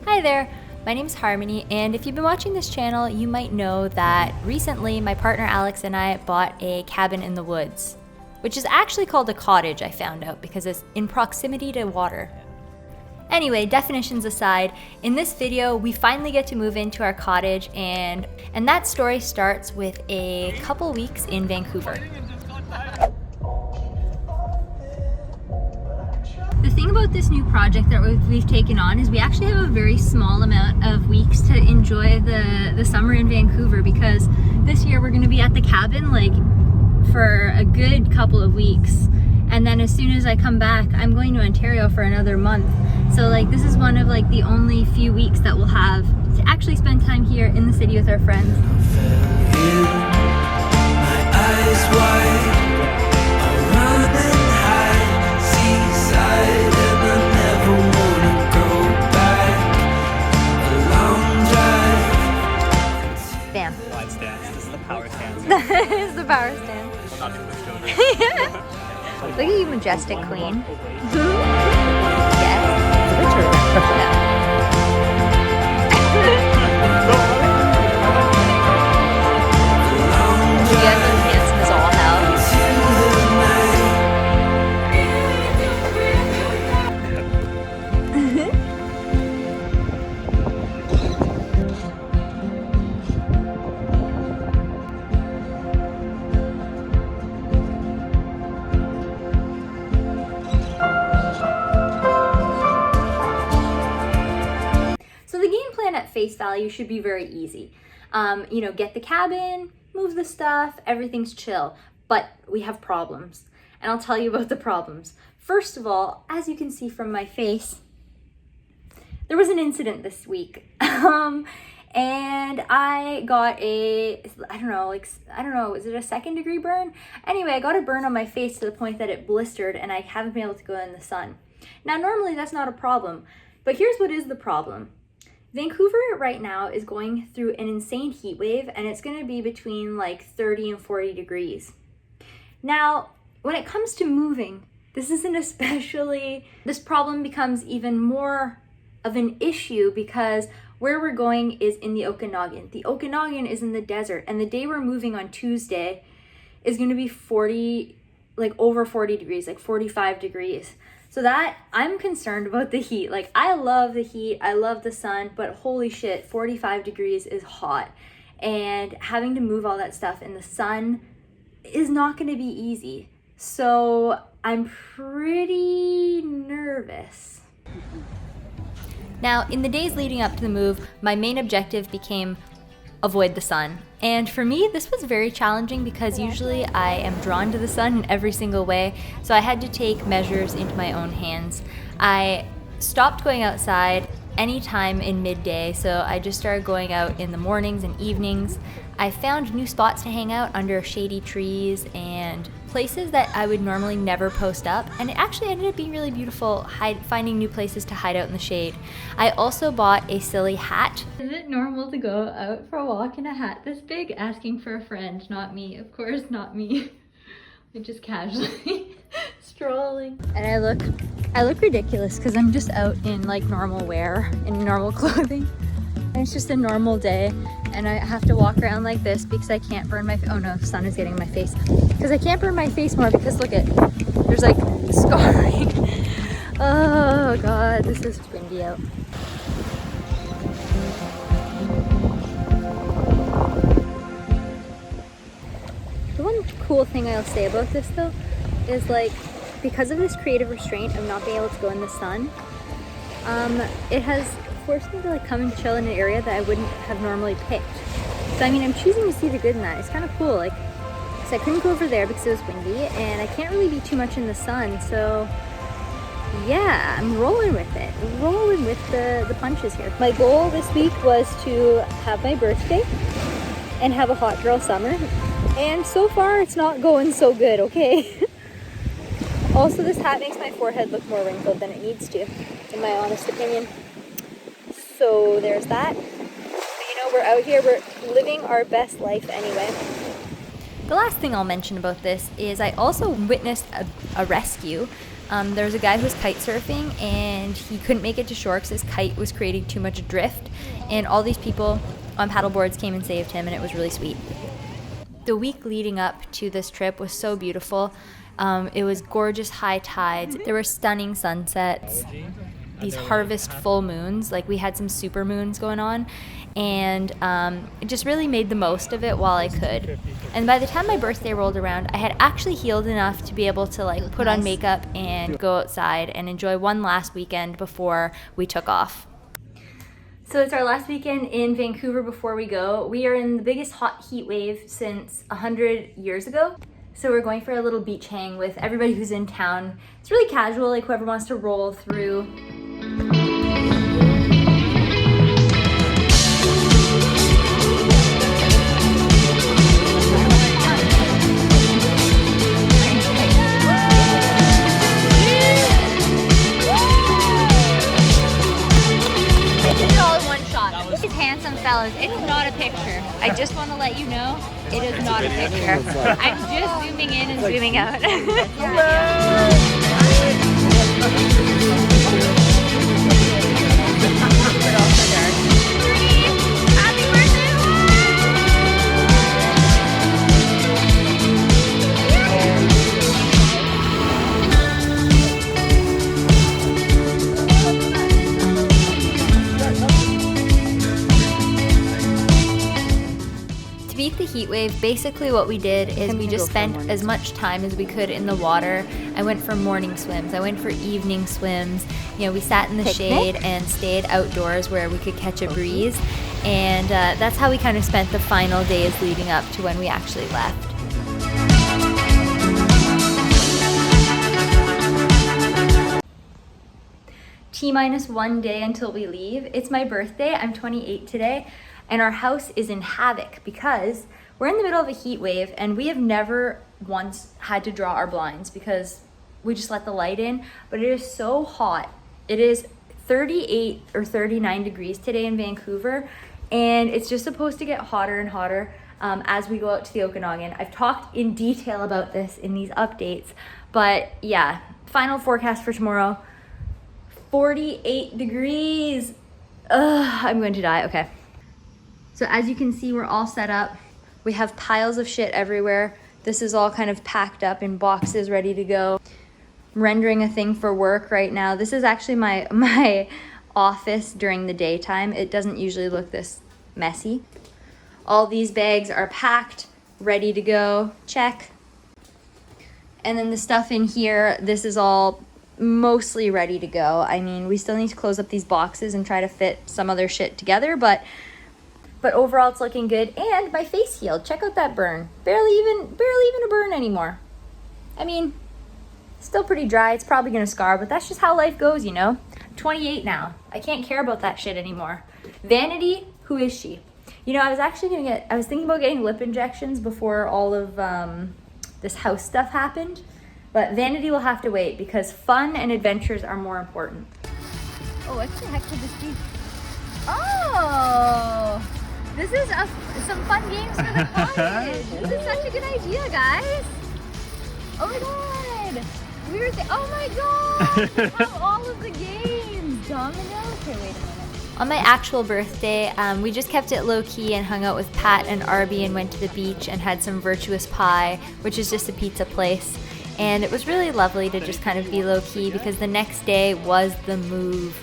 Hi there, my name is Harmony, and if you've been watching this channel, you might know that recently my partner Alex and I bought a cabin in the woods, which is actually called a cottage, I found out, because it's in proximity to water. Anyway, definitions aside, in this video we finally get to move into our cottage, and that story starts with a couple weeks in Vancouver. The thing about this new project that we've taken on is we actually have a very small amount of weeks to enjoy the summer in Vancouver, because this year we're going to be at the cabin like for a good couple of weeks, and then as soon as I come back I'm going to Ontario for another month. So like this is one of like the only few weeks that we'll have to actually spend time here in the city with our friends. My eyes wide. Bam. Wide stance. This is the power stance. That is the power stand. Not too much over. Look at you, majestic queen. Yes. You guys are handsome as all hell. At face value should be very easy. You know, get the cabin, move the stuff, everything's chill. But we have problems, and I'll tell you about the problems. First of all, as you can see from my face, there was an incident this week, and I got a, I don't know, is it a 2nd degree burn? Anyway, I got a burn on my face to the point that it blistered, and I haven't been able to go in the sun. Now, normally that's not a problem, but here's what is the problem. Vancouver right now is going through an insane heat wave, and it's going to be between like 30 and 40 degrees. Now, when it comes to moving, this problem becomes even more of an issue because where we're going is in the Okanagan. The Okanagan is in the desert, and the day we're moving on Tuesday is going to be over 40 degrees, like 45 degrees. So that, I'm concerned about the heat. Like, I love the heat, I love the sun, but holy shit, 45 degrees is hot. And having to move all that stuff in the sun is not going to be easy. So I'm pretty nervous. Now, in the days leading up to the move, my main objective became avoid the sun. And for me, this was very challenging because usually I am drawn to the sun in every single way, so I had to take measures into my own hands. I stopped going outside anytime in midday, so I just started going out in the mornings and evenings. I found new spots to hang out under shady trees and places that I would normally never post up, and it actually ended up being really beautiful finding new places to hide out in the shade. I also bought a silly hat. Is it normal to go out for a walk in a hat this big? Asking for a friend, not me, of course not me. I'm just casually strolling. And I look ridiculous because I'm just out in like normal wear, in normal clothing. And it's just a normal day, and I have to walk around like this because I can't burn my face. Oh no, the sun is getting in my face. Because I can't burn my face more because look at, there's like scarring. Oh god, this is windy out. The one cool thing I'll say about this though is like, because of this creative restraint of not being able to go in the sun, it has forced me to like come and chill in an area that I wouldn't have normally picked. So I mean, I'm choosing to see the good in that. It's kind of cool, like, because I couldn't go over there because it was windy, and I can't really be too much in the sun. So yeah, I'm rolling with it, rolling with the punches here. My goal this week was to have my birthday and have a hot girl summer, and so far it's not going so good. Okay. Also, this hat makes my forehead look more wrinkled than it needs to, in my honest opinion. So there's that. But you know, we're out here, we're living our best life anyway. The last thing I'll mention about this is I also witnessed a rescue There was a guy who was kite surfing and he couldn't make it to shore because his kite was creating too much drift, and all these people on paddleboards came and saved him, and it was really sweet. The week leading up to this trip was so beautiful. It was gorgeous high tides. There were stunning sunsets, these harvest full moons. Like, we had some super moons going on, and it just really made the most of it while I could. And by the time my birthday rolled around, I had actually healed enough to be able to like put on makeup and go outside and enjoy one last weekend before we took off. So it's our last weekend in Vancouver before we go. We are in the biggest hot heat wave since 100 years ago. So we're going for a little beach hang with everybody who's in town. It's really casual, like whoever wants to roll through. Handsome fellas, it's not a picture. I just want to let you know it is not a picture. I'm just zooming in and zooming out. To beat the heat wave, basically what we did is we just spent as much time as we could in the water. I went for morning swims, I went for evening swims. You know, we sat in the shade and stayed outdoors where we could catch a breeze. And that's how we kind of spent the final days leading up to when we actually left. T-minus 1 day until we leave. It's my birthday, I'm 28 today. And our house is in havoc because we're in the middle of a heat wave and we have never once had to draw our blinds because we just let the light in, but it is so hot. It is 38 or 39 degrees today in Vancouver, and it's just supposed to get hotter and hotter as we go out to the Okanagan. I've talked in detail about this in these updates, but yeah, final forecast for tomorrow, 48 degrees. Ugh, I'm going to die, okay. So as you can see, we're all set up. We have piles of shit everywhere. This is all kind of packed up in boxes, ready to go. I'm rendering a thing for work right now. This is actually my office during the daytime. It doesn't usually look this messy. All these bags are packed, ready to go, check. And then the stuff in here, this is all mostly ready to go. I mean, we still need to close up these boxes and try to fit some other shit together, but overall it's looking good. And my face healed. Check out that burn. Barely even a burn anymore. I mean, still pretty dry. It's probably gonna scar, but that's just how life goes, you know? I'm 28 now. I can't care about that shit anymore. Vanity, who is she? You know, I was thinking about getting lip injections before all of this house stuff happened, but Vanity will have to wait because fun and adventures are more important. Oh, what the heck could this be? Oh! This is some fun games for the cottage. This is such a good idea, guys. Oh my god. Oh my god. We have all of the games. Domino. Okay, wait a minute. On my actual birthday, we just kept it low-key and hung out with Pat and Arby and went to the beach and had some Virtuous Pie, which is just a pizza place. And it was really lovely to just kind of be low-key because the next day was the move.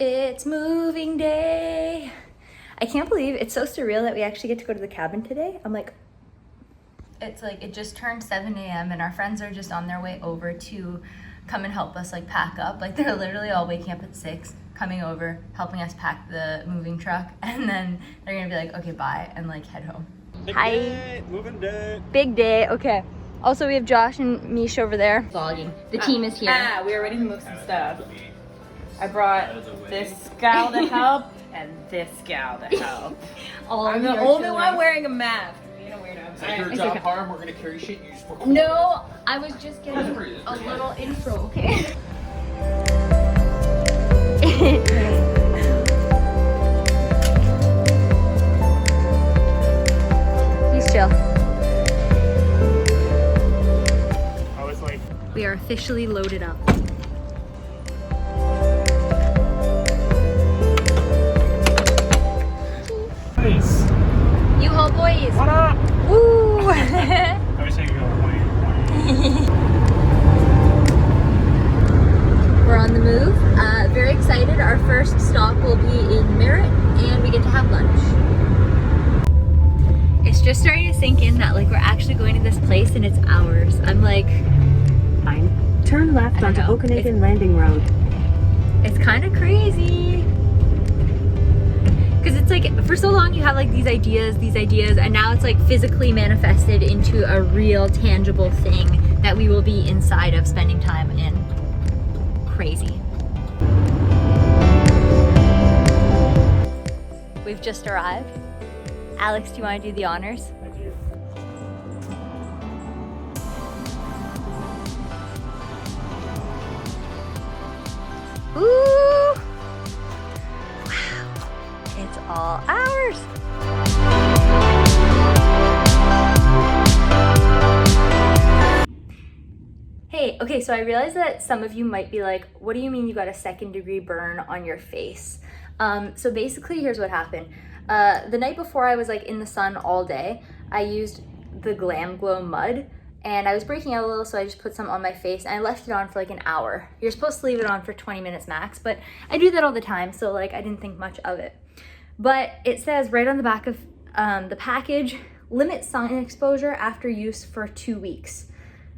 It's moving day. I can't believe it's so surreal that we actually get to go to the cabin today. I'm like, it's like it just turned 7 a.m. and our friends are just on their way over to come and help us like pack up. Like they're literally all waking up at 6, coming over, helping us pack the moving truck, and then they're gonna be like, okay, bye, and like head home. Big Hi. Day, moving day. Big day, okay. Also, we have Josh and Mish over there vlogging. The team is here. We are ready to move some stuff. I brought this gal to help and this gal to help. I'm the only one wearing a mask. You know, weirdo. Is that your job, Harm? We're gonna carry shit. You just record. No, I was just getting a little intro, okay? He's chill. officially loaded up. Nice. U-Haul boys. What up? Woo! I wish I could go 20. We're on the move. Very excited. Our first stop will be in Merritt, and we get to have lunch. It's just starting to sink in that like we're actually going to this place and it's ours. I'm like, Fine. Turn left onto know. Okanagan Landing Road. it's kind of crazy. Because it's like, for so long you have like these ideas, and now it's like physically manifested into a real tangible thing that we will be inside of spending time in. Crazy. We've just arrived. Alex, do you want to do the honors? I do. Ooh! Wow, it's all ours. Hey, okay, so I realized that some of you might be like, what do you mean you got a 2nd-degree burn on your face? So basically, here's what happened. The night before I was like in the sun all day, I used the Glam Glow mud, and I was breaking out a little, so I just put some on my face, and I left it on for like an hour. You're supposed to leave it on for 20 minutes max, but I do that all the time, so like I didn't think much of it. But it says right on the back of the package, limit sun exposure after use for 2 weeks,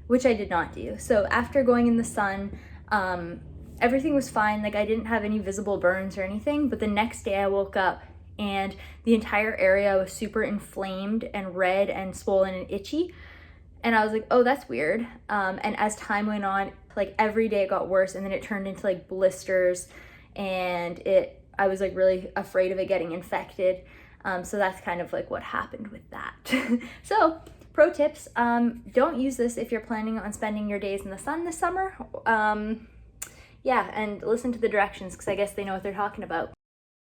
which I did not do. So after going in the sun, everything was fine. Like I didn't have any visible burns or anything, but the next day I woke up and the entire area was super inflamed and red and swollen and itchy. And I was like, oh, that's weird. And as time went on, like every day it got worse, and then it turned into like blisters, and I was like really afraid of it getting infected. So that's kind of like what happened with that. So pro tips, don't use this if you're planning on spending your days in the sun this summer. Yeah, and listen to the directions, because I guess they know what they're talking about.